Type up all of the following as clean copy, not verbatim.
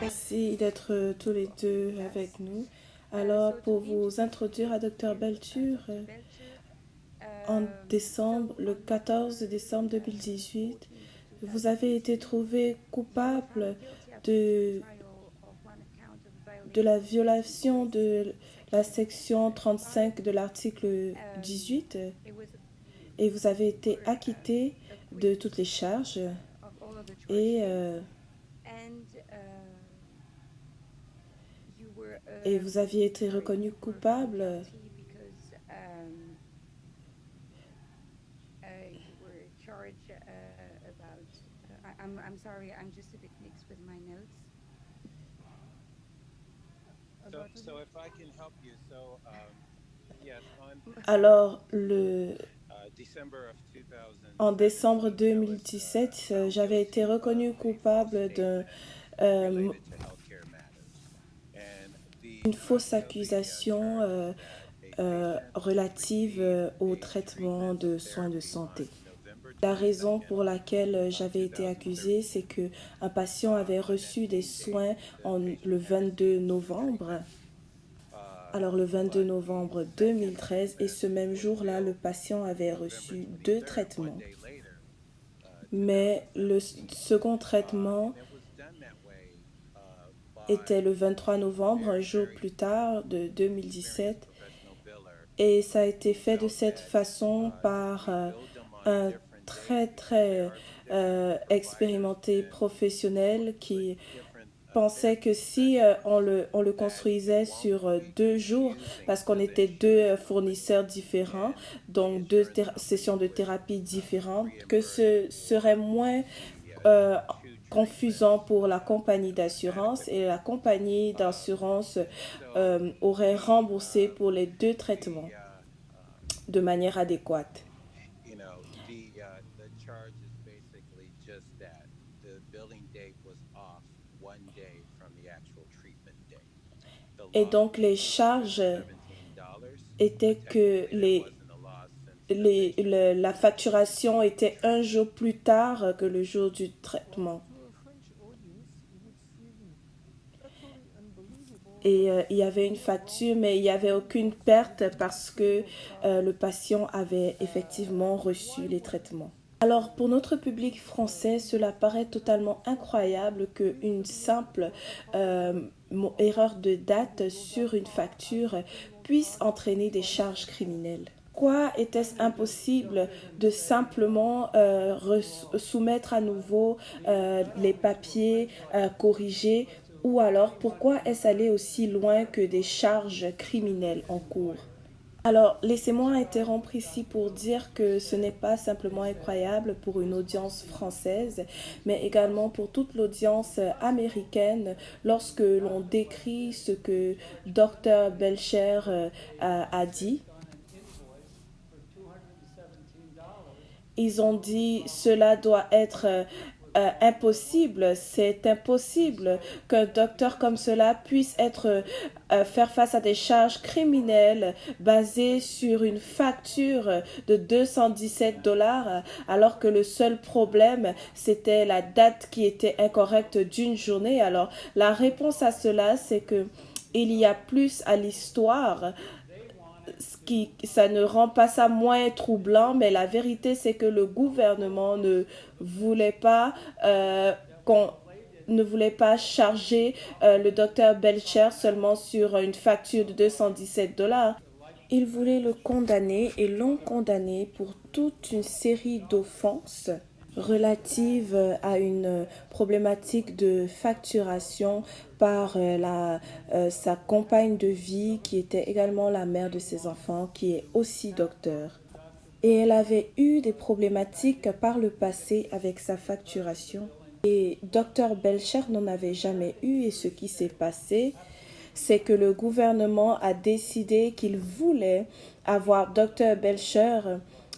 Merci d'être tous les deux avec nous. Alors, pour vous introduire à Dr. Beltur, en décembre, le 14 décembre 2018, vous avez été trouvé coupable de, de la violation de la section 35 de l'article 18 et vous avez été acquitté de toutes les charges et, euh, et vous aviez été reconnu coupable So if I can help you, yes, alors December of en 2017, décembre 2017, j'avais été reconnu coupable d'une related to healthcare matters, and fausse accusation relative au traitement de soins de santé. November La raison 22nd, pour laquelle j'avais été accusée, c'est qu'un patient avait reçu des soins le 22 novembre. Alors le 22 novembre 2013, et ce même jour-là, le patient avait reçu 2 traitements. Mais le second traitement était le 23 novembre, un jour plus tard de 2017, et ça a été fait de cette façon par un très expérimenté professionnel qui pensait que si on le construisait sur 2 jours, parce qu'on était deux fournisseurs différents, donc deux sessions de thérapie différentes, que ce serait moins euh, confusant pour la compagnie d'assurance et la compagnie d'assurance aurait remboursé pour les 2 traitements de manière adéquate. the charge is basically just that. The billing date was off 1 day from the actual treatment date. The Et loss donc les charges was $17. étaient que Technically, there wasn't a loss since la facturation était un jour plus tard que le jour du traitement. Et il y avait une facture, mais il n'y avait aucune perte parce que le patient avait effectivement reçu les traitements. Alors pour notre public français, cela paraît totalement incroyable qu'une simple erreur de date sur une facture puisse entraîner des charges criminelles. Pourquoi était-ce impossible de simplement soumettre à nouveau les papiers corrigés, ou alors pourquoi est-ce allé aussi loin que des charges criminelles en cours? Alors, laissez-moi interrompre ici pour dire que ce n'est pas simplement incroyable pour une audience française, mais également pour toute l'audience américaine lorsque l'on décrit ce que Dr. Belcher a dit. Ils ont dit cela doit être impossible, c'est impossible qu'un docteur comme cela puisse faire face à des charges criminelles basées sur une facture de $217 alors que le seul problème c'était la date qui était incorrecte d'une journée. Alors la réponse à cela c'est que il y a plus à l'histoire. Ça ne rend pas ça moins troublant, mais la vérité c'est que le gouvernement voulait pas qu'on ne voulait pas charger le docteur Belcher seulement sur une facture de $217. Ils voulaient le condamner et l'ont condamné pour toute une série d'offenses relatives à une problématique de facturation par sa compagne de vie qui était également la mère de ses enfants, qui est aussi docteur. Et elle avait eu des problématiques par le passé avec sa facturation. Et Dr. Belcher n'en avait jamais eu, et ce qui s'est passé, c'est que le gouvernement a décidé qu'il voulait avoir Dr. Belcher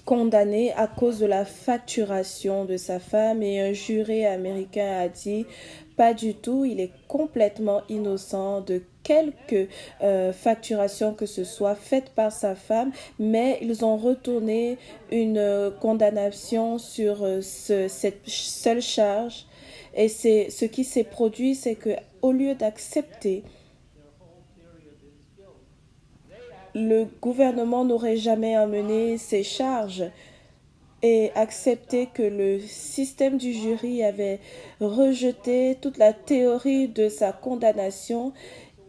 condamné à cause de la facturation de sa femme, et un jury américain a dit pas du tout, il est complètement innocent de quelque facturation que ce soit faite par sa femme, mais ils ont retourné une condamnation sur cette seule charge Et c'est ce qui s'est produit, c'est que au lieu d'accepter, le gouvernement n'aurait jamais amené ses charges et accepté que le système du jury avait rejeté toute la théorie de sa condamnation.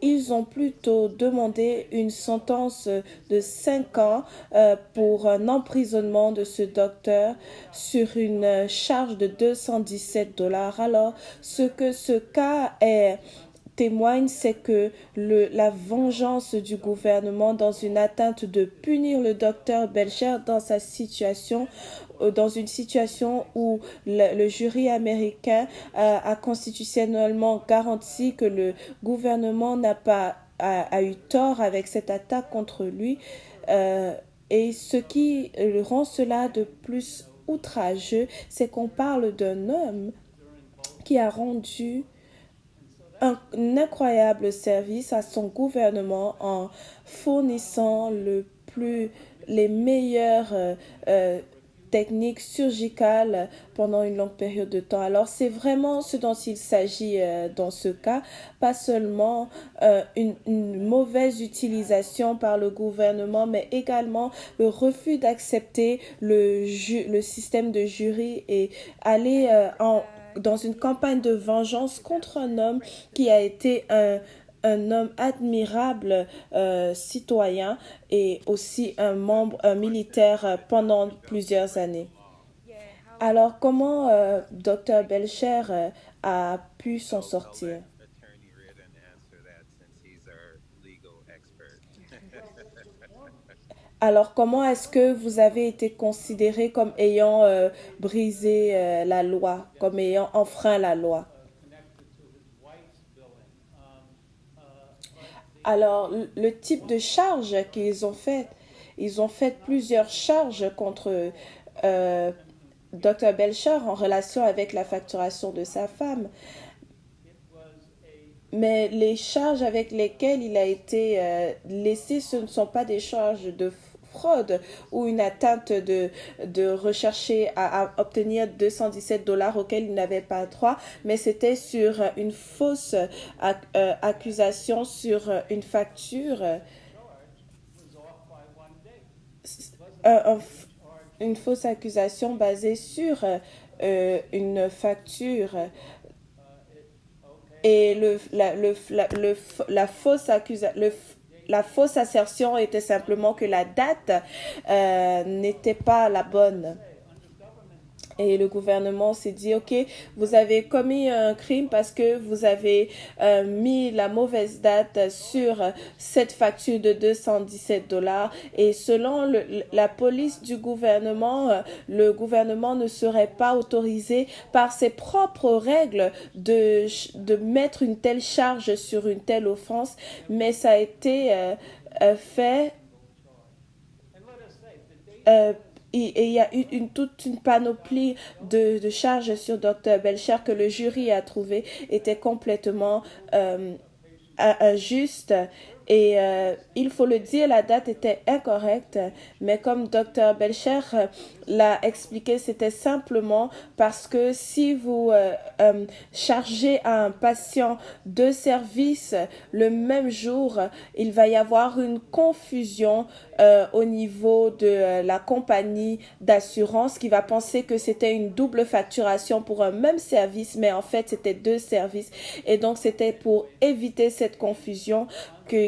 Ils ont plutôt demandé une sentence de 5 ans pour un emprisonnement de ce docteur sur une charge de 217 dollars. Alors, ce que ce cas témoigne, c'est que la vengeance du gouvernement dans une atteinte de punir le docteur Belcher dans une situation où le jury américain a constitutionnellement garanti que le gouvernement n'a pas a eu tort avec cette attaque contre lui. Euh, et ce qui rend cela de plus outrageux, c'est qu'on parle d'un homme qui a rendu un incroyable service à son gouvernement en fournissant les meilleures euh, techniques chirurgicales pendant une longue période de temps. Alors c'est vraiment ce dont il s'agit dans ce cas, pas seulement une mauvaise utilisation par le gouvernement, mais également le refus d'accepter le système de jury et aller dans une campagne de vengeance contre un homme qui a été un homme admirable citoyen et aussi un militaire pendant plusieurs années. Alors, comment Dr. Belcher a pu s'en sortir? Attorney Reardon answer that since he's our legal expert. Alors, comment est-ce que vous avez été considéré comme ayant brisé la loi, comme ayant enfreint la loi? Alors, le type de charge qu'ils ont fait, ils ont fait plusieurs charges contre euh, Dr. Belcher en relation avec la facturation de sa femme. Mais les charges avec lesquelles il a été laissé, ce ne sont pas des charges de fraude ou une atteinte de rechercher à obtenir 217 dollars auxquels il n'avait pas droit, mais c'était sur une fausse accusation sur une facture, un, un, une fausse accusation basée sur une facture et la fausse assertion était simplement que la date n'était pas la bonne. Et le gouvernement s'est dit, OK, vous avez commis un crime parce que vous avez mis la mauvaise date sur cette facture de 217 dollars. Et selon la police du gouvernement, le gouvernement ne serait pas autorisé par ses propres règles de mettre une telle charge sur une telle offense. Mais ça a été fait euh, et il y a eu toute une panoplie de charges sur Dr. Belcher que le jury a trouvé était complètement injuste. Et il faut le dire, la date était incorrecte, mais comme Dr. Belcher l'a expliqué, c'était simplement parce que si vous chargez un patient de service le même jour, il va y avoir une confusion au niveau de la compagnie d'assurance qui va penser que c'était une double facturation pour un même service, mais en fait c'était deux services. Et donc c'était pour éviter cette confusion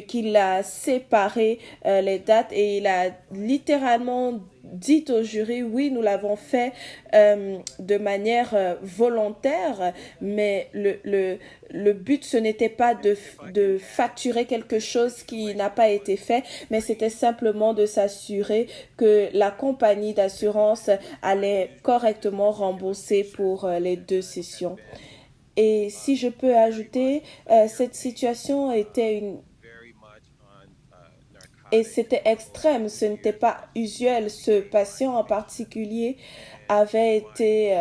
qu'il a séparé les dates et il a littéralement dit au jury, oui, nous l'avons fait de manière volontaire, mais le but, ce n'était pas de facturer quelque chose qui n'a pas été fait, mais c'était simplement de s'assurer que la compagnie d'assurance allait correctement rembourser pour les deux sessions. Et si je peux ajouter, cette situation était et c'était extrême, ce n'était pas usuel. Ce patient en particulier avait été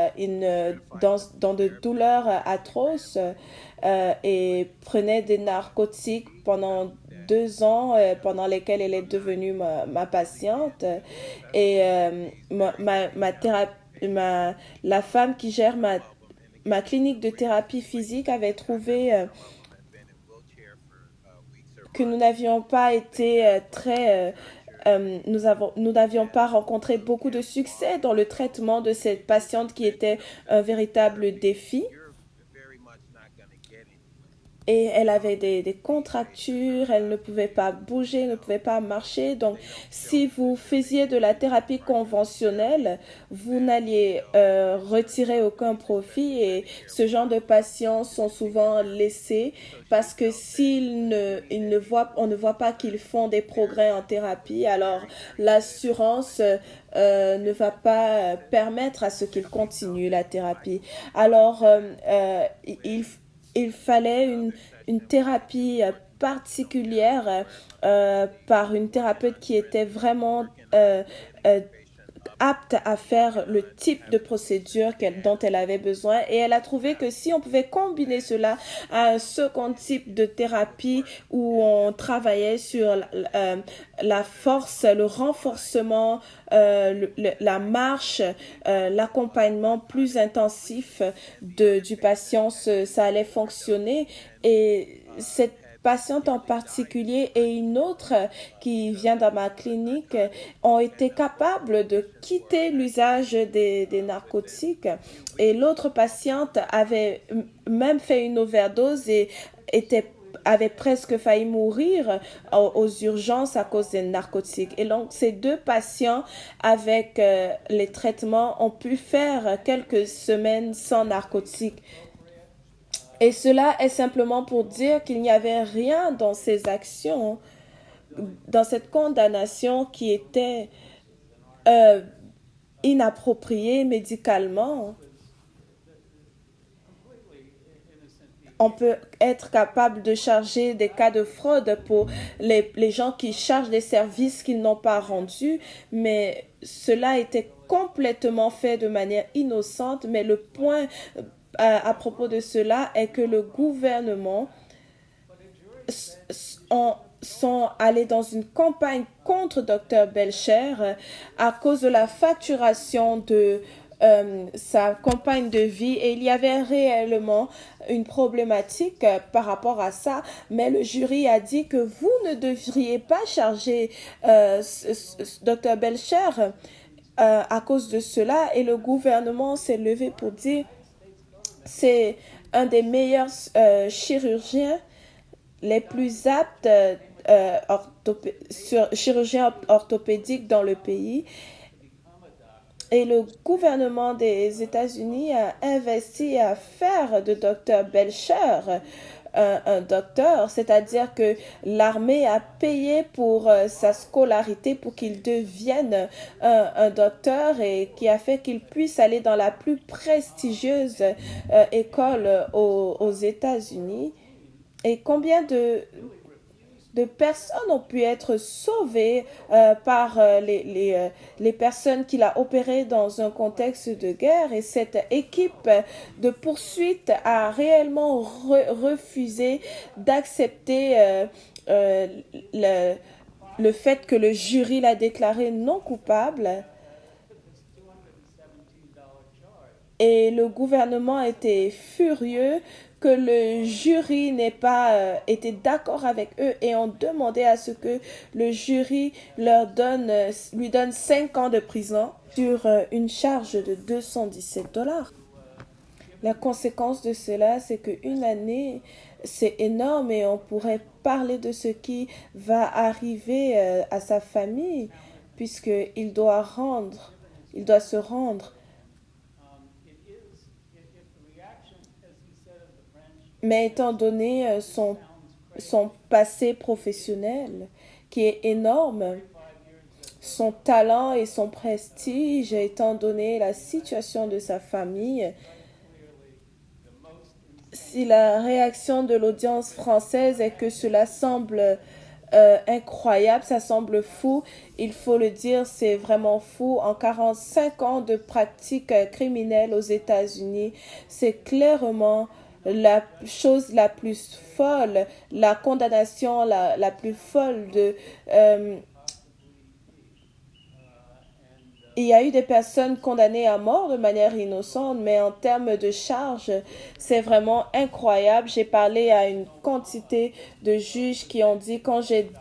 dans de douleurs atroces et prenait des narcotiques pendant 2 ans, pendant lesquels elle est devenue ma patiente. Et la femme qui gère ma clinique de thérapie physique avait trouvé que nous n'avions pas été nous n'avions pas rencontré beaucoup de succès dans le traitement de cette patiente qui était un véritable défi. Et elle avait des contractures, elle ne pouvait pas bouger, ne pouvait pas marcher. Donc, si vous faisiez de la thérapie conventionnelle, vous n'alliez retirer aucun profit et ce genre de patients sont souvent laissés parce que ils ne voient, on ne voit pas qu'ils font des progrès en thérapie, alors l'assurance ne va pas permettre à ce qu'ils continuent la thérapie. Alors, il fallait une thérapie particulière par une thérapeute qui était vraiment euh, apte à faire le type de procédure dont elle avait besoin et elle a trouvé que si on pouvait combiner cela à un second type de thérapie où on travaillait sur la force, le renforcement, la marche, l'accompagnement plus intensif du patient, ça allait fonctionner et cette patiente en particulier et une autre qui vient dans ma clinique ont été capables de quitter l'usage des narcotiques et l'autre patiente avait même fait une overdose et avait presque failli mourir aux urgences à cause des narcotiques. Et donc, ces deux patients, avec les traitements, ont pu faire quelques semaines sans narcotiques. Et cela est simplement pour dire qu'il n'y avait rien dans ces actions, dans cette condamnation qui était euh, inappropriée médicalement. On peut être capable de charger des cas de fraude pour les gens qui chargent des services qu'ils n'ont pas rendus, mais cela était complètement fait de manière innocente. Mais le point à propos de cela est que le gouvernement sont allés dans une campagne contre Dr. Belcher à cause de la facturation de sa compagne de vie et il y avait réellement une problématique par rapport à ça, mais le jury a dit que vous ne devriez pas charger Dr. Belcher à cause de cela et le gouvernement s'est levé pour dire c'est un des meilleurs chirurgiens les plus aptes chirurgiens orthopédiques dans le pays. Et le gouvernement des États-Unis a investi à faire de Dr. Belcher un docteur, c'est-à-dire que l'armée a payé pour sa scolarité pour qu'il devienne un docteur et qui a fait qu'il puisse aller dans la plus prestigieuse école aux États-Unis. Et combien de personnes ont pu être sauvées par les personnes qu'il a opérées dans un contexte de guerre. Et cette équipe de poursuite a réellement refusé d'accepter le fait que le jury l'a déclaré non coupable. Et le gouvernement était furieux que le jury n'ait pas été d'accord avec eux et ont demandé à ce que le jury lui donne 5 ans de prison sur une charge de $217. La conséquence de cela, c'est qu'une année, c'est énorme et on pourrait parler de ce qui va arriver à sa famille puisqu'il il doit se rendre. Mais étant donné son passé professionnel, qui est énorme, son talent et son prestige, étant donné la situation de sa famille, si la réaction de l'audience française est que cela semble incroyable, ça semble fou, il faut le dire, c'est vraiment fou. En 45 ans de pratique criminelle aux États-Unis, c'est clairement la chose la plus folle, la condamnation la plus folle Il y a eu des personnes condamnées à mort de manière innocente, mais en termes de charges, c'est vraiment incroyable. J'ai parlé à une quantité de juges qui ont dit, quand j'ai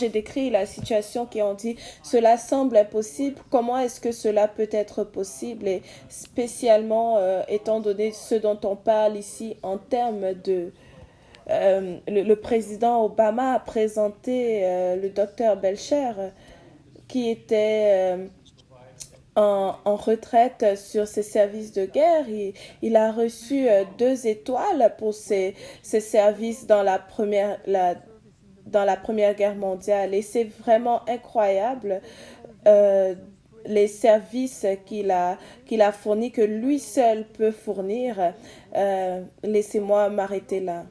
décrit la situation, qui ont dit, cela semble impossible. Comment est-ce que cela peut être possible? Et spécialement, étant donné ce dont on parle ici en termes de le président Obama a présenté le docteur Belcher, qui était en retraite sur ses services de guerre. Il a reçu 2 étoiles pour ses services dans la Première Guerre mondiale. Et c'est vraiment incroyable euh, les services qu'il a fournis, que lui seul peut fournir. Laissez-moi m'arrêter là.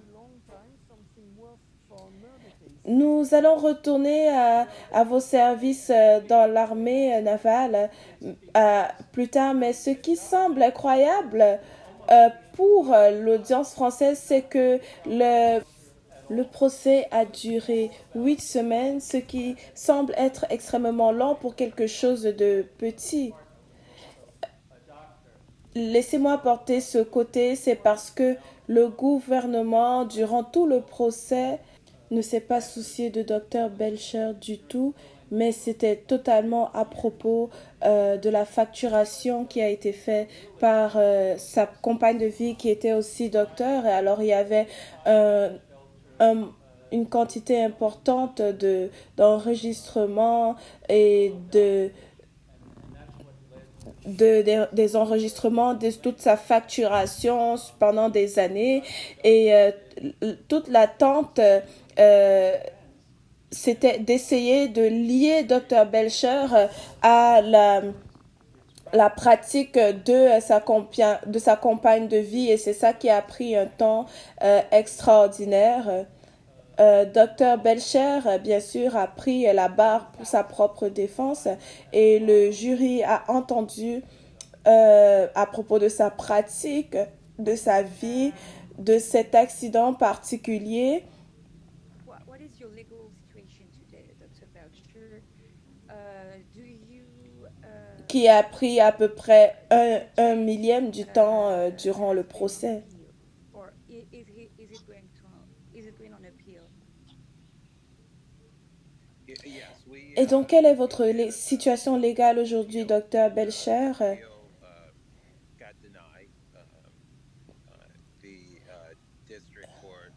Nous allons retourner à vos services dans l'armée navale plus tard, mais ce qui semble incroyable pour l'audience française, c'est que le procès a duré 8 semaines, ce qui semble être extrêmement long pour quelque chose de petit. Laissez-moi apporter ce côté, c'est parce que le gouvernement, durant tout le procès, ne s'est pas soucié de Dr Belcher du tout, mais c'était totalement à propos de la facturation qui a été faite par sa compagne de vie qui était aussi docteur. Et alors il y avait un, un, une quantité importante d'enregistrements et des enregistrements de toute sa facturation pendant des années. Et toute l'attente c'était d'essayer de lier Dr Belcher à la pratique de sa compagne de vie, et c'est ça qui a pris un temps extraordinaire. Dr Belcher, bien sûr, a pris la barre pour sa propre défense, et le jury a entendu à propos de sa pratique, de sa vie, de cet accident particulier What is your legal situation today, Dr. Belcher? Do you qui a pris à peu près un take millième du temps durant le an procès. appeal, or is it going on appeal? Yes, we Et donc, quelle est votre situation légale aujourd'hui, docteur Belcher? appeal got denied. The district court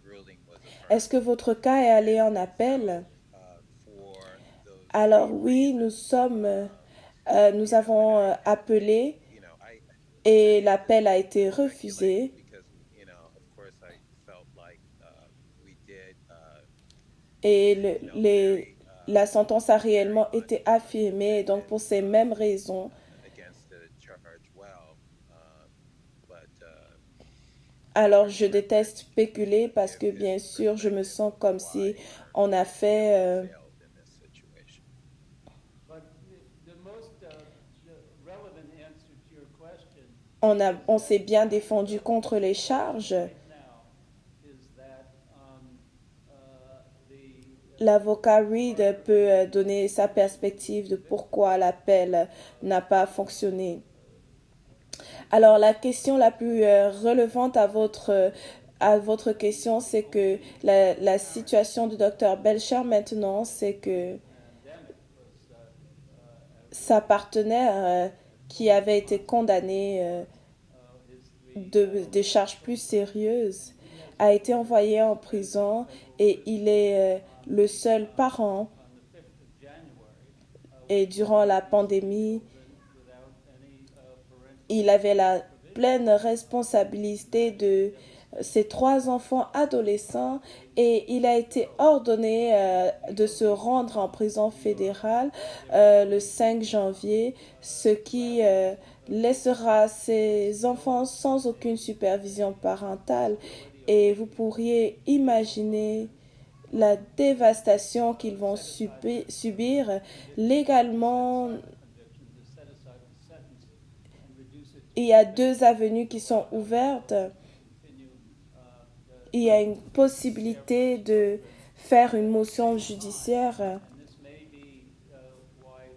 ruling was Est-ce que affirmed votre cas est allé en and so appel? for those Alors same oui, reasons, nous and avons appelé I et hate to l'appel a été speculate refusé. because of course I felt like we did Et very la sentence a very réellement much été affirmée. Et donc, pour ces mêmes raisons, against the charge well, but alors je we're very déteste spéculer parce if que, this bien sûr, je me perspective sens of comme si why on a we feel fait we failed in this situation. But the most the relevant answer to your question on s'est bien défendu contre les charges. right now is that the L'avocat Reed peut donner sa perspective de pourquoi l'appel n'a pas fonctionné. Alors, la question la plus relevante à votre question, c'est que la situation du docteur Belcher maintenant, c'est que pandemic was sa partenaire qui avait été condamnée is the des charges plus sérieuses a été envoyé en prison, et il est le seul parent. on the 5th of January Et durant la pandémie, without any parental il avait la pleine responsabilité de ses 3 enfants adolescents, et il a été ordonné de se rendre en prison fédérale le 5 janvier, ce qui laissera ses enfants sans aucune supervision parentale. Et vous pourriez imaginer la dévastation qu'ils vont subir légalement. conviction to set aside the sentence and reduce it Il y a 2 avenues qui sont ouvertes. continue Il y a une possibilité de faire une motion judiciaire. and this may be why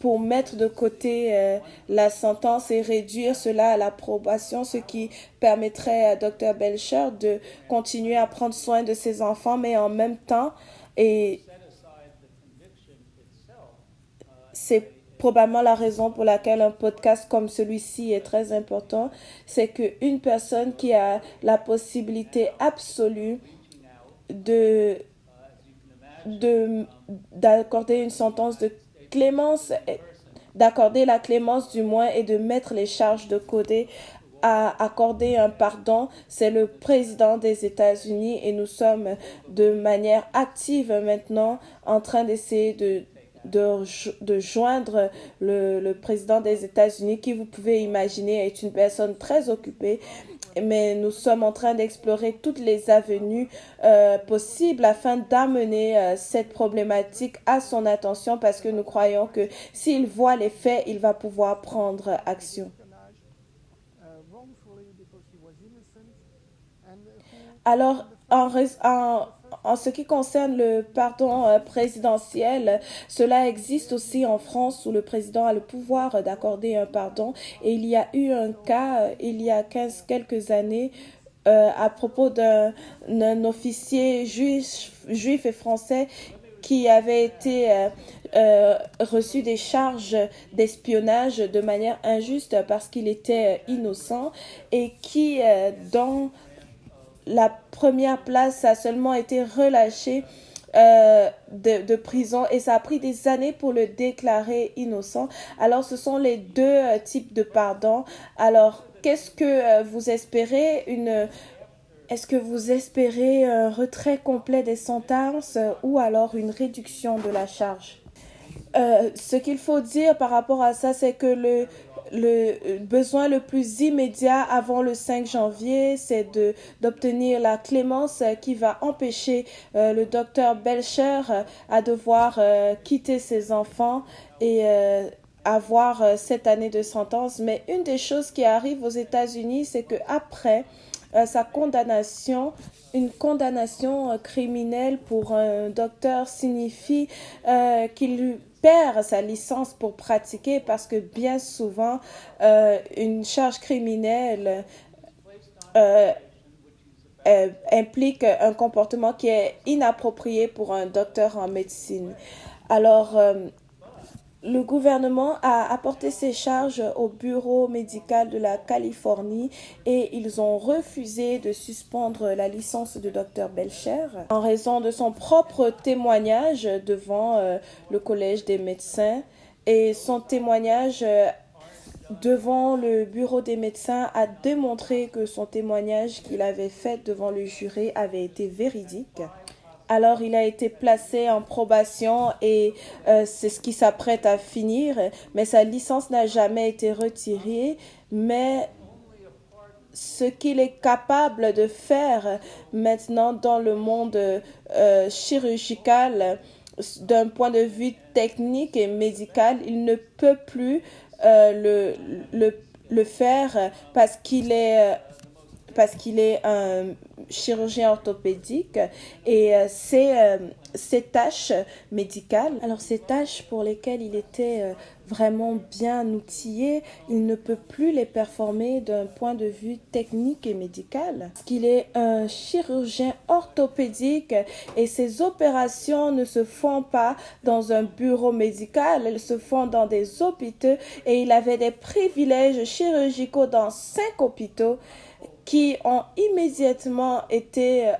pour mettre de côté la sentence et réduire cela à la probation, ce qui permettrait à Dr. Belcher de continuer à prendre soin de ses enfants, mais en même temps, et set aside the conviction itself. c'est probablement la raison pour laquelle un podcast comme celui-ci est très important, c'est qu'une personne qui a la possibilité absolue de d'accorder une sentence de clémence, d'accorder la clémence du moins et de mettre les charges de côté à accorder un pardon, c'est le président des États-Unis et nous sommes de manière active maintenant en train d'essayer de joindre le président des États-Unis qui, vous pouvez imaginer, est une personne très occupée. Mais nous sommes en train d'explorer toutes les avenues possibles afin d'amener cette problématique à son attention parce que nous croyons que s'il voit les faits, il va pouvoir prendre action. Alors, en ce qui concerne le pardon présidentiel, cela existe aussi en France où le président a le pouvoir d'accorder un pardon. Et il y a eu un cas, il y a quelques années, à propos d'un officier juif et français qui avait été reçu des charges d'espionnage de manière injuste parce qu'il était innocent et qui, dans la première place, a seulement été relâché de prison et ça a pris des années pour le déclarer innocent. Alors, ce sont les deux types de pardon. Alors, qu'est-ce que vous espérez? Est-ce que vous espérez un retrait complet des sentences ou alors une réduction de la charge? Ce qu'il faut dire par rapport à ça, c'est que le besoin le plus immédiat avant le 5 janvier, c'est d'obtenir la clémence qui va empêcher le docteur Belcher à devoir quitter ses enfants et avoir 7 années de sentence. Mais une des choses qui arrive aux États-Unis, c'est qu'après sa condamnation, une condamnation criminelle pour un docteur signifie qu'il perd sa licence pour pratiquer parce que bien souvent, une charge criminelle implique un comportement qui est inapproprié pour un docteur en médecine. Alors, le gouvernement a apporté ces charges au bureau médical de la Californie et ils ont refusé de suspendre la licence de Dr. Belcher en raison de son propre témoignage devant le collège des médecins et son témoignage devant le bureau des médecins a démontré que son témoignage qu'il avait fait devant le jury avait été véridique. Alors, il a été placé en probation et c'est ce qui s'apprête à finir, mais sa licence n'a jamais été retirée. Mais ce qu'il est capable de faire maintenant dans le monde chirurgical, d'un point de vue technique et médical, il ne peut plus le faire parce qu'il est un chirurgien orthopédique et ces tâches médicales, alors ces tâches pour lesquelles il était vraiment bien outillé, il ne peut plus les performer d'un point de vue technique et médical. Parce qu'il est un chirurgien orthopédique et ses opérations ne se font pas dans un bureau médical, elles se font dans des hôpitaux et il avait des privilèges chirurgicaux dans 5 hôpitaux qui ont immédiatement été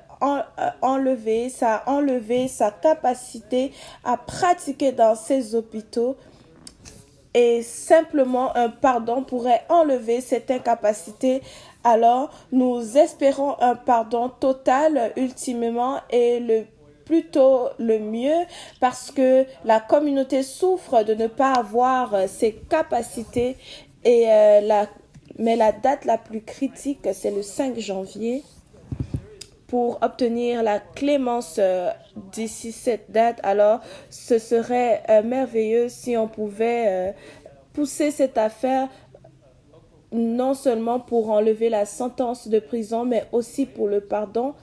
enlevés. Ça a enlevé sa capacité à pratiquer dans ces hôpitaux et simplement un pardon pourrait enlever cette incapacité. Alors, nous espérons un pardon total ultimement et plutôt le mieux parce que la communauté souffre de ne pas avoir ses capacités et mais la date la plus critique, c'est le 5 janvier pour obtenir la clémence d'ici cette date. Alors, ce serait merveilleux si on pouvait pousser cette affaire non seulement pour enlever la sentence de prison, mais aussi pour le pardon.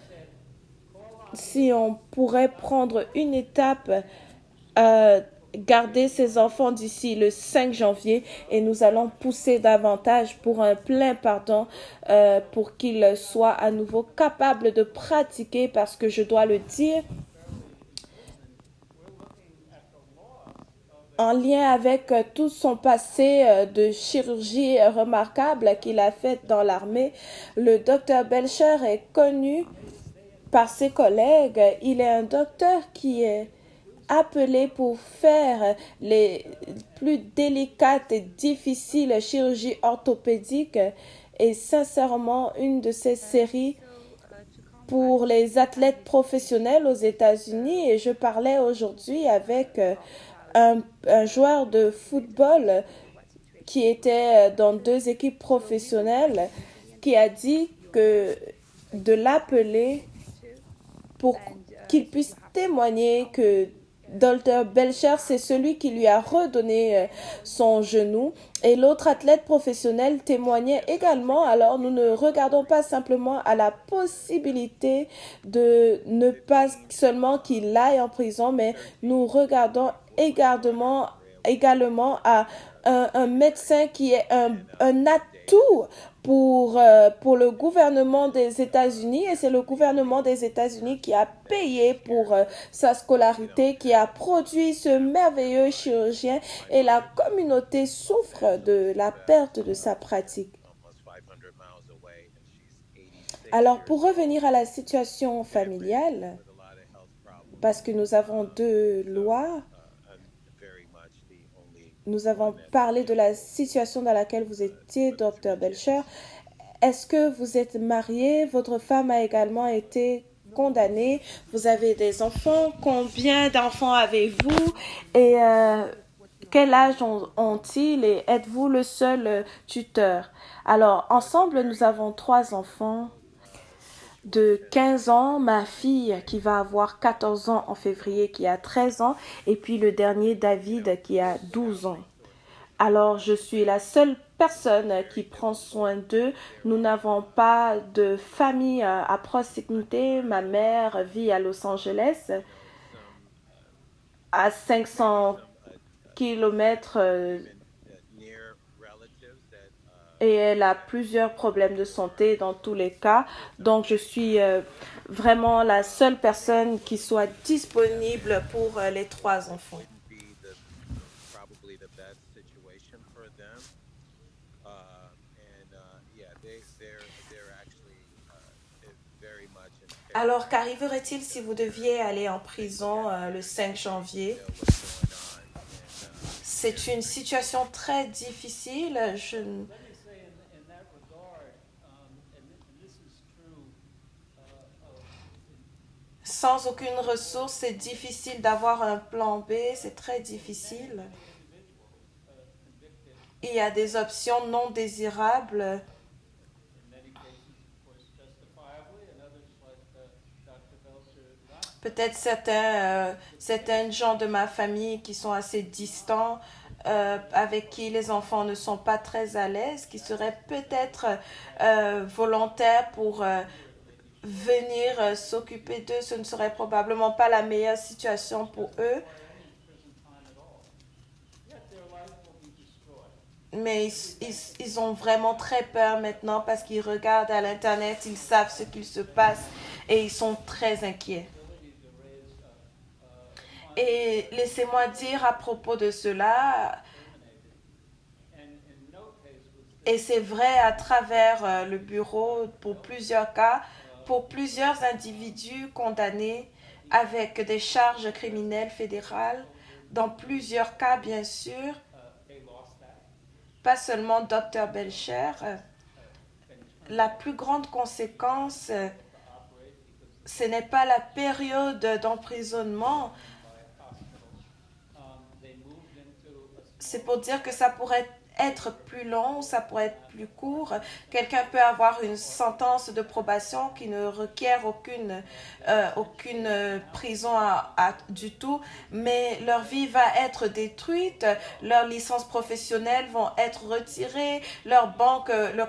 Si on pourrait prendre une étape garder ses enfants d'ici le 5 janvier et nous allons pousser davantage pour un plein pardon pour qu'ils soient à nouveau capables de pratiquer parce que je dois le dire, en lien avec tout son passé de chirurgie remarquable qu'il a fait dans l'armée, le docteur Belcher est connu par ses collègues. Il est un docteur qui est appelé pour faire les plus délicates et difficiles chirurgies orthopédiques et sincèrement une de ces séries pour les athlètes professionnels aux États-Unis. Et je parlais aujourd'hui avec un joueur de football qui était dans 2 équipes professionnelles qui a dit que de l'appeler pour qu'il puisse témoigner que Dr. Belcher, c'est celui qui lui a redonné son genou. Et l'autre athlète professionnel témoignait également. Alors, nous ne regardons pas simplement à la possibilité de ne pas seulement qu'il aille en prison, mais nous regardons également à un médecin qui est un atout pour le gouvernement des États-Unis et c'est le gouvernement des États-Unis qui a payé pour sa scolarité, qui a produit ce merveilleux chirurgien et la communauté souffre de la perte de sa pratique. Alors pour revenir à la situation familiale, parce que nous avons 2 lois, nous avons parlé de la situation dans laquelle vous étiez, Dr. Belcher. Est-ce que vous êtes marié? Votre femme a également été condamnée. Vous avez des enfants. Combien d'enfants avez-vous? Et quel âge ont-ils? Et êtes-vous le seul tuteur? Alors, ensemble, nous avons 3 enfants de 15 ans, ma fille qui va avoir 14 ans en février, qui a 13 ans, et puis le dernier, David, qui a 12 ans. Alors, je suis la seule personne qui prend soin d'eux. Nous n'avons pas de famille à proximité. Ma mère vit à Los Angeles, à 500 kilomètres et elle a plusieurs problèmes de santé dans tous les cas. Donc, je suis vraiment la seule personne qui soit disponible pour les 3 enfants. Alors, qu'arriverait-il si vous deviez aller en prison le 5 janvier? C'est une situation très difficile. Sans aucune ressource, c'est difficile d'avoir un plan B, c'est très difficile. Il y a des options non désirables. Peut-être certains gens de ma famille qui sont assez distants, avec qui les enfants ne sont pas très à l'aise, qui seraient peut-être volontaires pour venir s'occuper d'eux. Ce ne serait probablement pas la meilleure situation pour eux. Mais ils ont vraiment très peur maintenant parce qu'ils regardent à l'Internet, ils savent ce qu'il se passe et ils sont très inquiets. Et laissez-moi dire à propos de cela, et c'est vrai à travers le bureau pour plusieurs cas, pour plusieurs individus condamnés avec des charges criminelles fédérales, dans plusieurs cas bien sûr, pas seulement Dr. Belcher, la plus grande conséquence, ce n'est pas la période d'emprisonnement. C'est pour dire que ça pourrait être plus long ou ça pourrait être plus court. Quelqu'un peut avoir une sentence de probation qui ne requiert aucune prison du tout, mais leur vie va être détruite, leurs licences professionnelles vont être retirées, leurs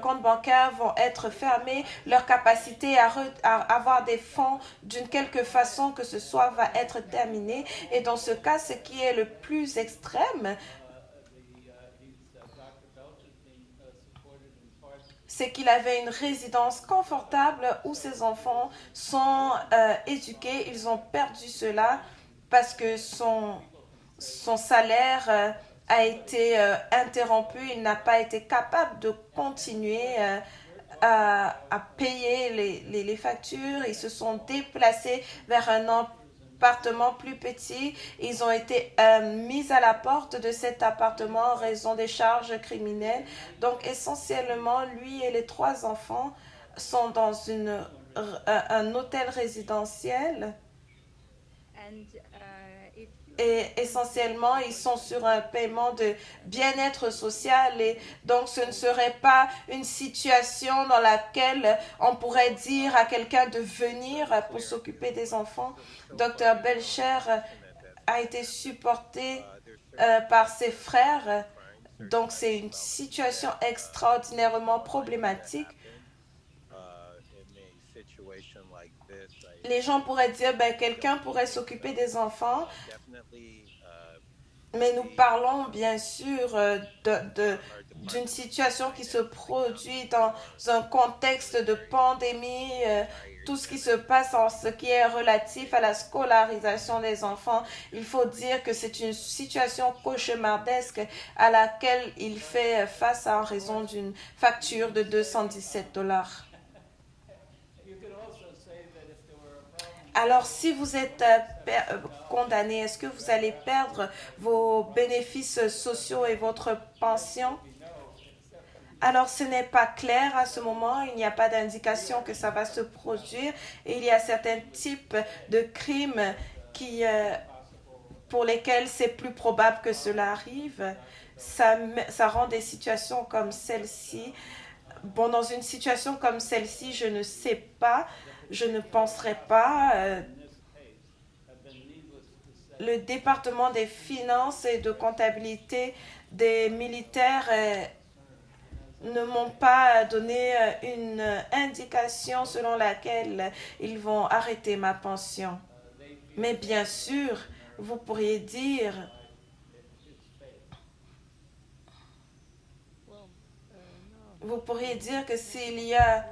compte bancaire vont être fermés, leur capacité à avoir des fonds d'une quelque façon que ce soit va être terminée. Et dans ce cas, ce qui est le plus extrême, c'est qu'il avait une résidence confortable où ses enfants sont éduqués. Ils ont perdu cela parce que son salaire a été interrompu. Il n'a pas été capable de continuer à payer les factures. Ils se sont déplacés vers un appartement plus petit. Ils ont été mis à la porte de cet appartement en raison des charges criminelles. Donc essentiellement, lui et les 3 enfants sont dans un hôtel résidentiel. And if you Et essentiellement, ils sont sur un paiement de bien-être social et donc ce ne serait pas une situation dans laquelle on pourrait dire à quelqu'un de venir pour s'occuper des enfants. Dr. Belcher a été supporté par ses frères, donc c'est une situation extraordinairement problématique. Les gens pourraient dire, ben, quelqu'un pourrait s'occuper des enfants, mais nous parlons bien sûr d'une situation qui se produit dans un contexte de pandémie, tout ce qui se passe en ce qui est relatif à la scolarisation des enfants. Il faut dire que c'est une situation cauchemardesque à laquelle il fait face en raison d'une facture de $217. Alors, si vous êtes condamné, est-ce que vous allez perdre vos bénéfices sociaux et votre pension? Alors, ce n'est pas clair à ce moment, il n'y a pas d'indication que ça va se produire et il y a certains types de crimes pour lesquels c'est plus probable que cela arrive. Ça rend des situations comme celle-ci. Bon, dans une situation comme celle-ci, je ne sais pas, je ne penserai pas. Le département des finances et de comptabilité des militaires ne m'ont pas donné une indication selon laquelle ils vont arrêter ma pension. Mais bien sûr, vous pourriez dire, well, no. vous pourriez dire que s'il y a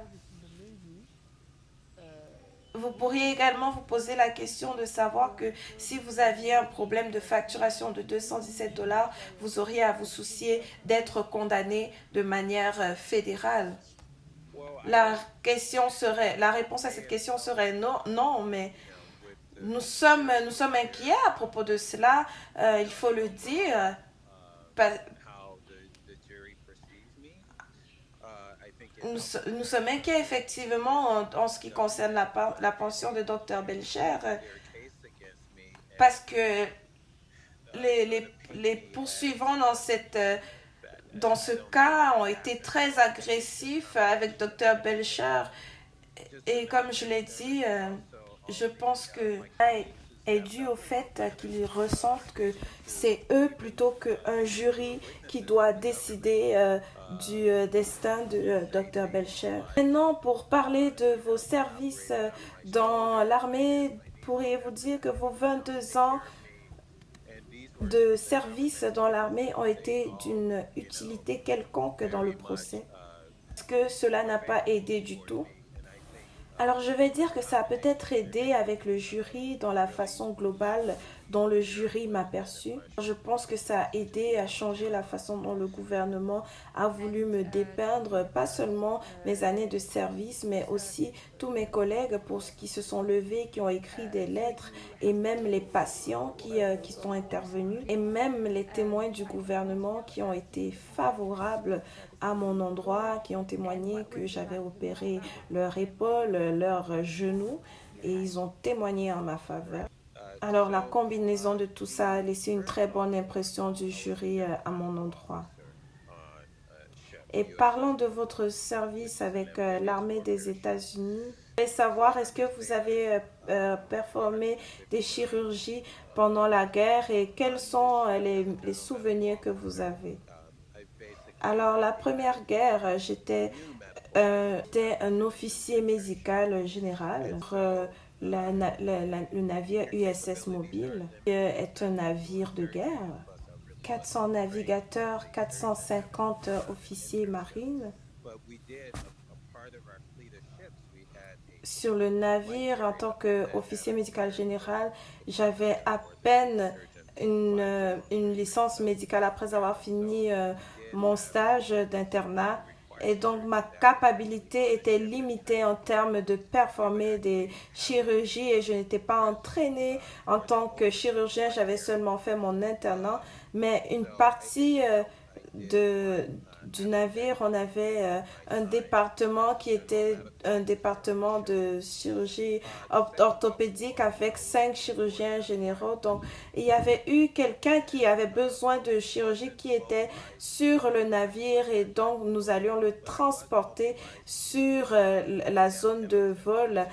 vous pourriez également vous poser la question de savoir que si vous aviez un problème de facturation de $217, vous auriez à vous soucier d'être condamné de manière fédérale. La réponse à cette question serait non, non, mais nous sommes inquiets à propos de cela. Il faut le dire. Nous sommes inquiets effectivement en ce qui concerne la pension de Dr. Belcher parce que les poursuivants dans ce cas ont été très agressifs avec Dr. Belcher et comme je l'ai dit, je pense que est dû au fait qu'ils ressentent que c'est eux plutôt qu'un jury qui doit décider du destin de Dr. Belcher. Maintenant, pour parler de vos services dans l'armée, pourriez-vous dire que vos 22 ans de service dans l'armée ont été d'une utilité quelconque dans le procès? Est-ce que cela n'a pas aidé du tout? Alors je vais dire que ça a peut-être aidé avec le jury dans la façon globale dont le jury m'a perçu. Je pense que ça a aidé à changer la façon dont le gouvernement a voulu me dépeindre, pas seulement mes années de service, mais aussi tous mes collègues qui se sont levés, qui ont écrit des lettres, et même les patients qui sont intervenus, et même les témoins du gouvernement qui ont été favorables à mon endroit, qui ont témoigné que j'avais opéré leur épaule, leur genou, et ils ont témoigné en ma faveur. Alors la combinaison de tout ça a laissé une très bonne impression du jury à mon endroit. Et parlant de votre service avec l'armée des États-Unis, je voulais savoir, est-ce que vous avez performé des chirurgies pendant la guerre et quels sont les souvenirs que vous avez? Alors, la première guerre, j'étais un officier médical général sur le navire USS Mobile, qui est un navire de guerre. 400 navigateurs, 450 officiers marines. Sur le navire, en tant qu'officier médical général, j'avais à peine une licence médicale après avoir fini mon stage d'internat. Et donc, ma capacité était limitée en termes de performer des chirurgies et je n'étais pas entraînée en tant que chirurgien. J'avais seulement fait mon internat, mais une partie du navire, on avait un département qui était un département de chirurgie orthopédique avec 5 chirurgiens généraux. Donc, il y avait eu quelqu'un qui avait besoin de chirurgie qui était sur le navire et donc nous allions le transporter sur la zone de vol.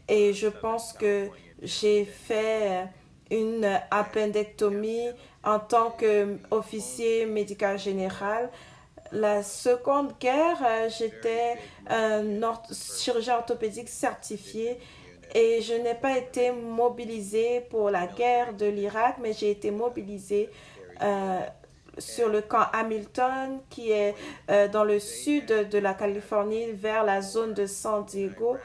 Et je pense que j'ai fait une appendectomie en tant qu'officier médical général. La seconde guerre, j'étais un chirurgien orthopédique certifié et je n'ai pas été mobilisée pour la guerre de l'Irak, mais j'ai été mobilisée sur le camp Hamilton qui est dans le sud de la Californie vers la zone de San Diego.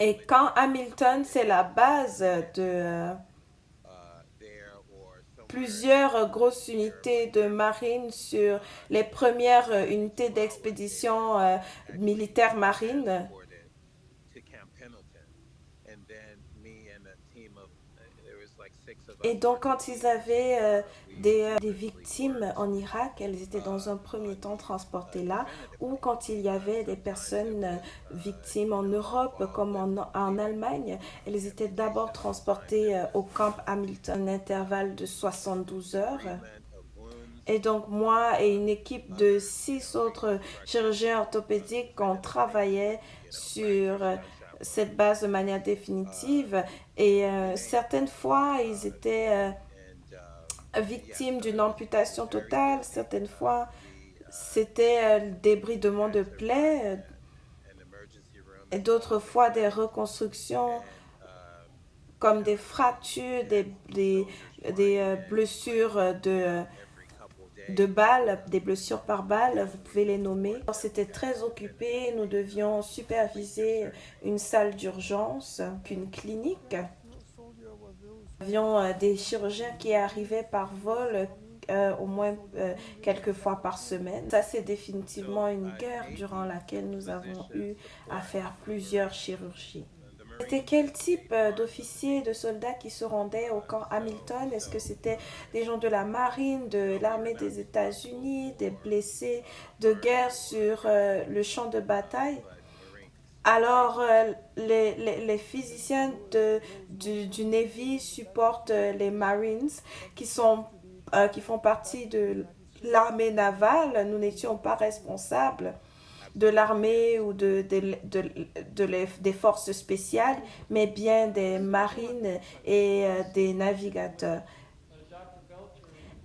Et camp Hamilton, c'est la base de plusieurs grosses unités de marine sur les premières unités d'expédition militaire marine. Et donc, quand ils avaient des victimes en Irak, elles étaient dans un premier temps transportées là, ou quand il y avait des personnes victimes en Europe, comme en Allemagne, elles étaient d'abord transportées au camp Hamilton, un intervalle de 72 heures. Et donc, moi et une équipe de 6 autres chirurgiens orthopédiques, on travaillait sur cette base de manière définitive. Et certaines fois, ils étaient victimes d'une amputation totale. Certaines fois, c'était débridement de plaies. Et d'autres fois, des reconstructions comme des fractures, des blessures de balles, des blessures par balle, vous pouvez les nommer. C'était très occupé, nous devions superviser une salle d'urgence, une clinique. Nous avions des chirurgiens qui arrivaient par vol au moins quelques fois par semaine. Ça, c'est définitivement une guerre durant laquelle nous avons eu à faire plusieurs chirurgies. C'était quel type d'officiers, de soldats qui se rendaient au camp Hamilton? Est-ce que c'était des gens de la marine, de l'armée des États-Unis, des blessés de guerre sur le champ de bataille? Alors, les physiciens du Navy supportent les Marines qui font partie de l'armée navale. Nous n'étions pas responsables de l'armée ou des forces spéciales, mais bien des marines et des navigateurs.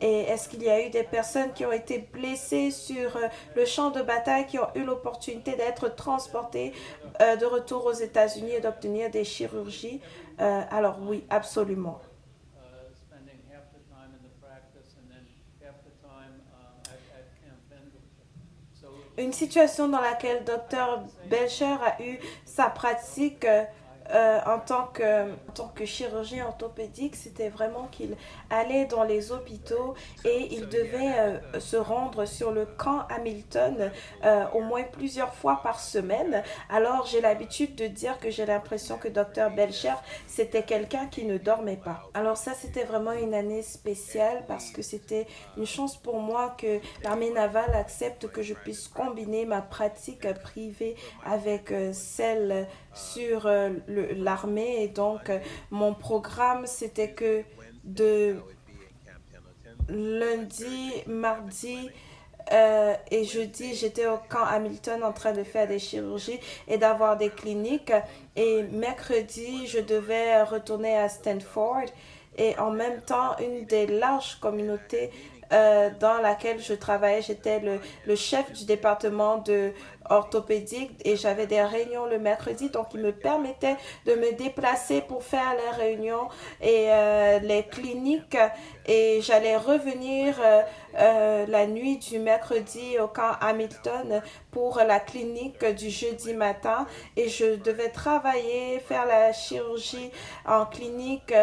Et est-ce qu'il y a eu des personnes qui ont été blessées sur le champ de bataille, qui ont eu l'opportunité d'être transportées de retour aux États-Unis et d'obtenir des chirurgies? Alors oui, absolument. Une situation dans laquelle Dr. Belcher a eu sa pratique en tant que chirurgien orthopédique, c'était vraiment qu'il allait dans les hôpitaux et il devait se rendre sur le camp Hamilton au moins plusieurs fois par semaine. Alors j'ai l'habitude de dire que j'ai l'impression que Dr. Belcher, c'était quelqu'un qui ne dormait pas. Alors ça, c'était vraiment une année spéciale parce que c'était une chance pour moi que l'armée navale accepte que je puisse combiner ma pratique privée avec celle sur l'armée. Et donc, mon programme, c'était que de lundi, mardi et jeudi, j'étais au camp Hamilton en train de faire des chirurgies et d'avoir des cliniques. Et mercredi, je devais retourner à Stanford. Et en même temps, une des larges communautés dans laquelle je travaillais, j'étais le chef du département de orthopédique et j'avais des réunions le mercredi, donc il me permettait de me déplacer pour faire les réunions et les cliniques et j'allais revenir la nuit du mercredi au camp Hamilton pour la clinique du jeudi matin et je devais travailler, faire la chirurgie en clinique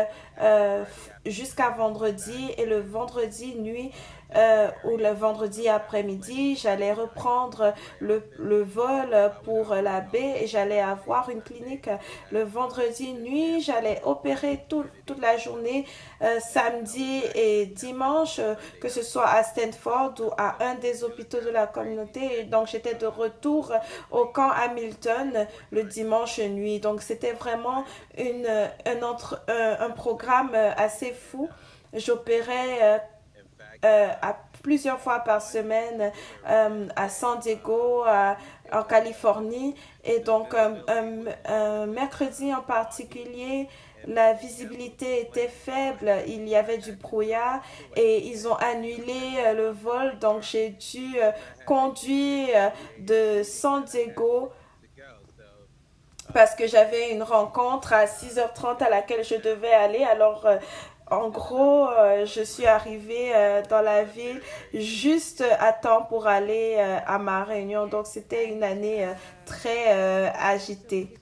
jusqu'à vendredi et le vendredi nuit ou le vendredi après-midi, j'allais reprendre le vol pour la baie et j'allais avoir une clinique le vendredi nuit. J'allais opérer toute la journée, samedi et dimanche, que ce soit à Stanford ou à un des hôpitaux de la communauté. Et donc, j'étais de retour au camp Hamilton le dimanche nuit. Donc, c'était vraiment un programme assez fou. J'opérais à plusieurs fois par semaine à San Diego, en Californie. Et donc, un mercredi en particulier, la visibilité était faible, il y avait du brouillard et ils ont annulé le vol. Donc, j'ai dû conduire de San Diego parce que j'avais une rencontre à 6h30 à laquelle je devais aller. Alors, en gros, je suis arrivée dans la ville juste à temps pour aller à ma réunion. Donc, c'était une année très agitée.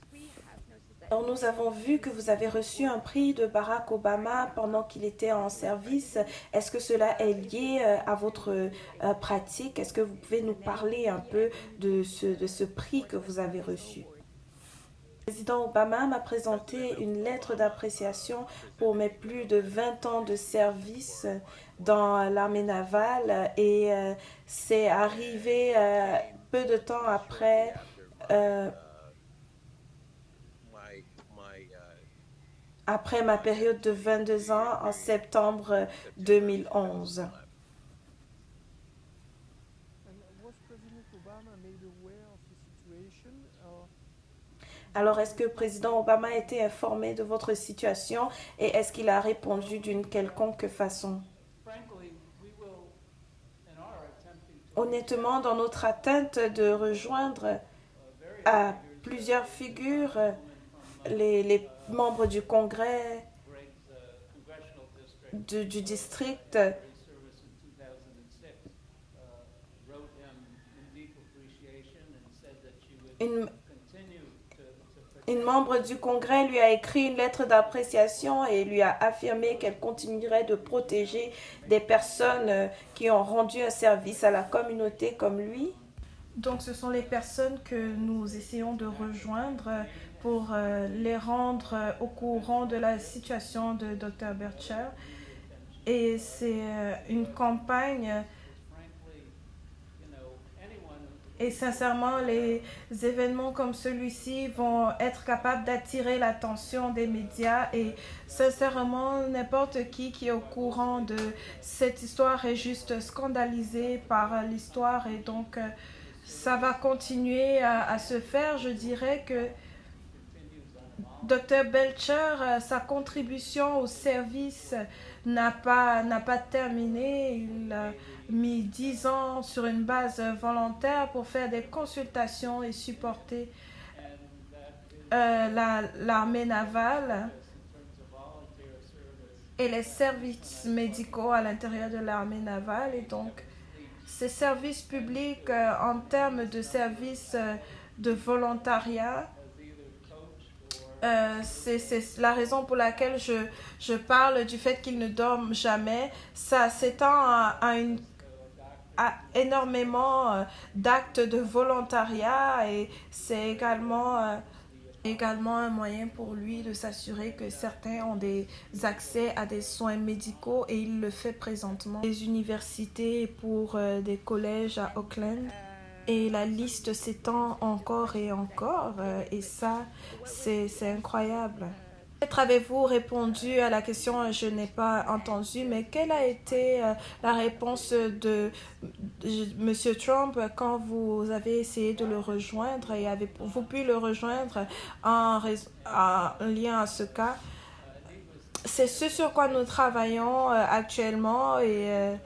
Alors, nous avons vu que vous avez reçu un prix de Barack Obama pendant qu'il était en service. Est-ce que cela est lié à votre pratique? Est-ce que vous pouvez nous parler un peu de ce prix que vous avez reçu? Le président Obama m'a présenté une lettre d'appréciation pour mes plus de 20 ans de service dans l'armée navale et c'est arrivé peu de temps après après ma période de 22 ans en septembre 2011. And was President Obama made aware of the situation? Alors, est-ce que le président Obama a été informé de votre situation et est-ce qu'il a répondu d'une quelconque façon? Frankly, we will, and are attempting to Honnêtement, dans notre atteinte de rejoindre à plusieurs figures les membres du Congrès, Greg's congressional district du district, service in 2006, wrote him in deep appreciation and said that she would une, continue to une membre du Congrès lui a écrit une lettre d'appréciation et lui a affirmé qu'elle continuerait de protéger des personnes qui ont rendu un service à la communauté comme lui. Donc ce sont les personnes que nous essayons de rejoindre pour les rendre au courant de la situation de Dr. Belcher. Et c'est une campagne frankly, anyone et sincèrement, les événements comme celui-ci vont être capables d'attirer l'attention des médias et sincèrement, n'importe qui est au courant de cette histoire est juste scandalisé par l'histoire et donc ça va continuer à se faire. Je dirais que Dr. Belcher, sa contribution au service n'a pas terminé. Il a mis 10 ans sur une base volontaire pour faire des consultations et supporter l'armée navale et les services médicaux à l'intérieur de l'armée navale. Et donc, ces services publics en termes de services de volontariat, c'est la raison pour laquelle je parle du fait qu'ils ne dorment jamais. Ça s'étend à énormément d'actes de volontariat et c'est également un moyen pour lui de s'assurer que certains ont des accès à des soins médicaux et il le fait présentement. Des universités pour des collèges à Auckland. Et la liste s'étend encore et encore, et ça, c'est incroyable. Peut-être avez-vous répondu à la question, je n'ai pas entendu, mais quelle a été la réponse de Monsieur Trump quand vous avez essayé de le rejoindre et avez-vous pu le rejoindre en lien à ce cas? C'est ce sur quoi nous travaillons actuellement et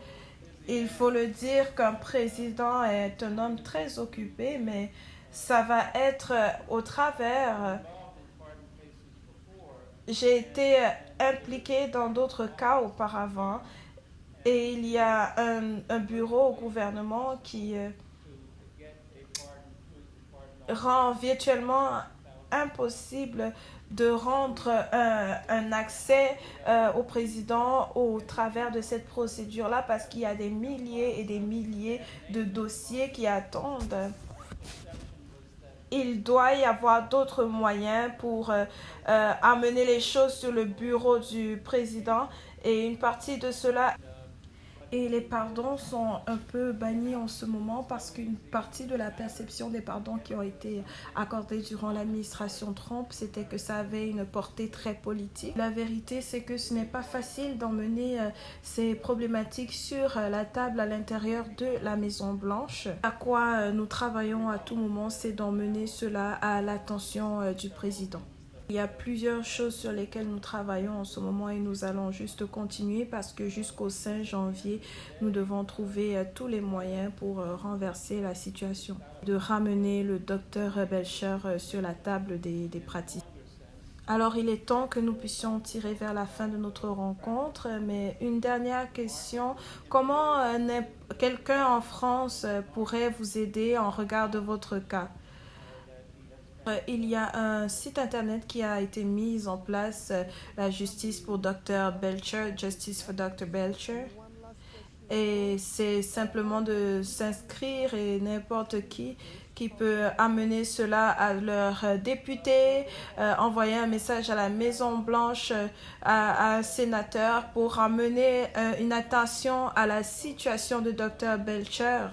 il faut le dire qu'un président est un homme très occupé, mais ça va être au travers. J'ai été impliquée dans d'autres cas auparavant et il y a un bureau au gouvernement qui rend virtuellement impossible de rendre un accès au président au travers de cette procédure-là parce qu'il y a des milliers et des milliers de dossiers qui attendent. Il doit y avoir d'autres moyens pour amener les choses sur le bureau du président et une partie de cela. Et les pardons sont un peu bannis en ce moment parce qu'une partie de la perception des pardons qui ont été accordés durant l'administration Trump, c'était que ça avait une portée très politique. La vérité, c'est que ce n'est pas facile d'emmener ces problématiques sur la table à l'intérieur de la Maison-Blanche. À quoi nous travaillons à tout moment, c'est d'emmener cela à l'attention du président. Il y a plusieurs choses sur lesquelles nous travaillons en ce moment et nous allons juste continuer parce que jusqu'au 5 janvier, nous devons trouver tous les moyens pour renverser la situation, de ramener le docteur Belcher sur la table des praticiens. Alors, il est temps que nous puissions tirer vers la fin de notre rencontre, mais une dernière question. Comment quelqu'un en France pourrait vous aider en regard de votre cas? Il y a un site internet qui a été mis en place, la justice pour Dr. Belcher, Justice for Dr. Belcher. Et c'est simplement de s'inscrire et n'importe qui peut amener cela à leur député, envoyer un message à la Maison-Blanche, à un sénateur pour amener une attention à la situation de Dr. Belcher.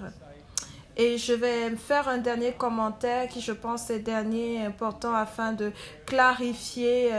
Et je vais faire un dernier commentaire qui, je pense, est dernier important afin de clarifier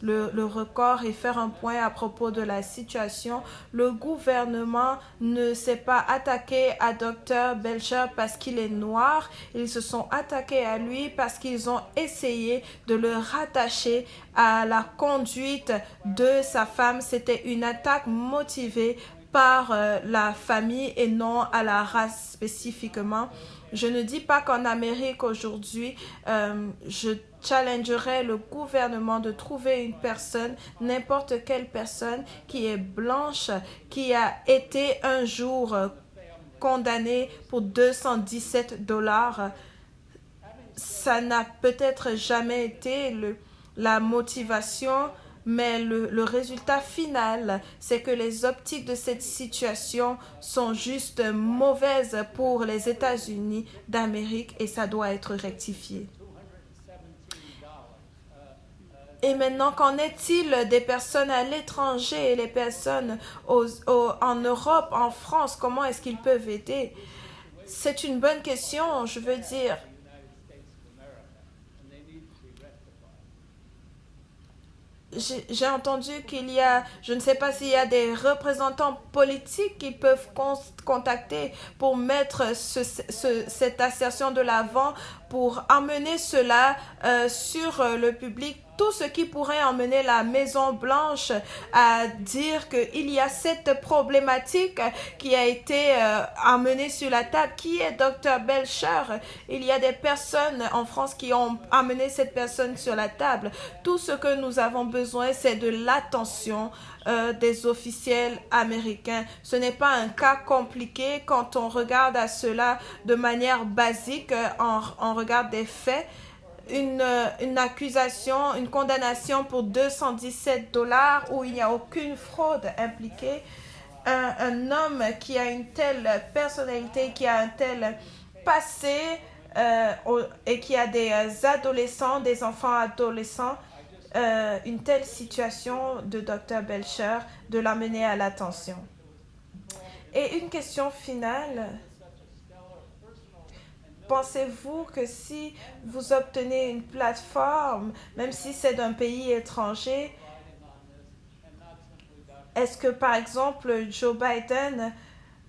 le record et faire un point à propos de la situation. Le gouvernement ne s'est pas attaqué à Dr. Belcher parce qu'il est noir. Ils se sont attaqués à lui parce qu'ils ont essayé de le rattacher à la conduite de sa femme. C'était une attaque motivée par la famille et non à la race spécifiquement. Je ne dis pas qu'en Amérique aujourd'hui, je challengerais le gouvernement de trouver une personne, n'importe quelle personne qui est blanche, qui a été un jour condamnée pour $217. Ça n'a peut-être jamais été la motivation, mais le résultat final, c'est que les optiques de cette situation sont juste mauvaises pour les États-Unis d'Amérique et ça doit être rectifié. Et maintenant, qu'en est-il des personnes à l'étranger et les personnes en Europe, en France? Comment est-ce qu'ils peuvent aider? C'est une bonne question, je veux dire. J'ai entendu qu'il y a, je ne sais pas s'il y a des représentants politiques qui peuvent contacter pour mettre cette assertion de l'avant, pour amener cela sur le public. Tout ce qui pourrait emmener la Maison-Blanche à dire qu'il y a cette problématique qui a été amenée sur la table. Qui est Dr. Belcher? Il y a des personnes en France qui ont amené cette personne sur la table. Tout ce que nous avons besoin, c'est de l'attention des officiels américains. Ce n'est pas un cas compliqué quand on regarde à cela de manière basique, en regard des faits. Une accusation, une condamnation pour $217 où il n'y a aucune fraude impliquée. Un homme qui a une telle personnalité, qui a un tel passé et qui a des adolescents, des enfants adolescents, une telle situation de Dr. Belcher, de l'amener à l'attention. Et une question finale. pensez-vous que si vous obtenez une plateforme, même si c'est d'un pays étranger, riding on this and not simply Dr. est-ce que par exemple Joe Biden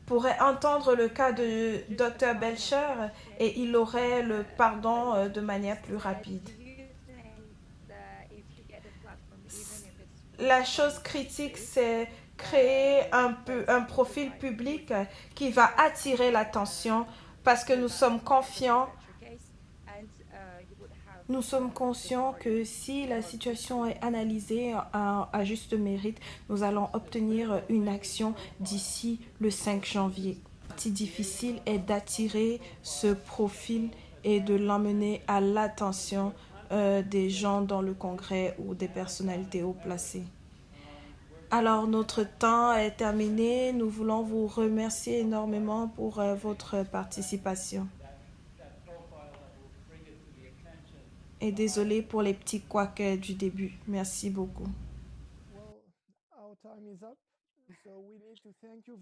pourrait entendre le cas de Dr. Belcher et il aurait le pardon de manière plus rapide? Do you think that if you get a platform, even if it's La chose critique, c'est créer un profil public qui va attirer l'attention parce que nous sommes confiants, nous sommes conscients que si la situation est analysée à juste mérite, nous allons obtenir une action d'ici le 5 janvier. La partie difficile est d'attirer ce profil et de l'emmener à l'attention des gens dans le Congrès ou des personnalités haut placées. Alors, notre temps est terminé. Nous voulons vous remercier énormément pour votre participation. that profile that will bring it to the attention. Et désolé pour les petits couacs du début. Merci beaucoup. Well, our time is up, so we need to thank you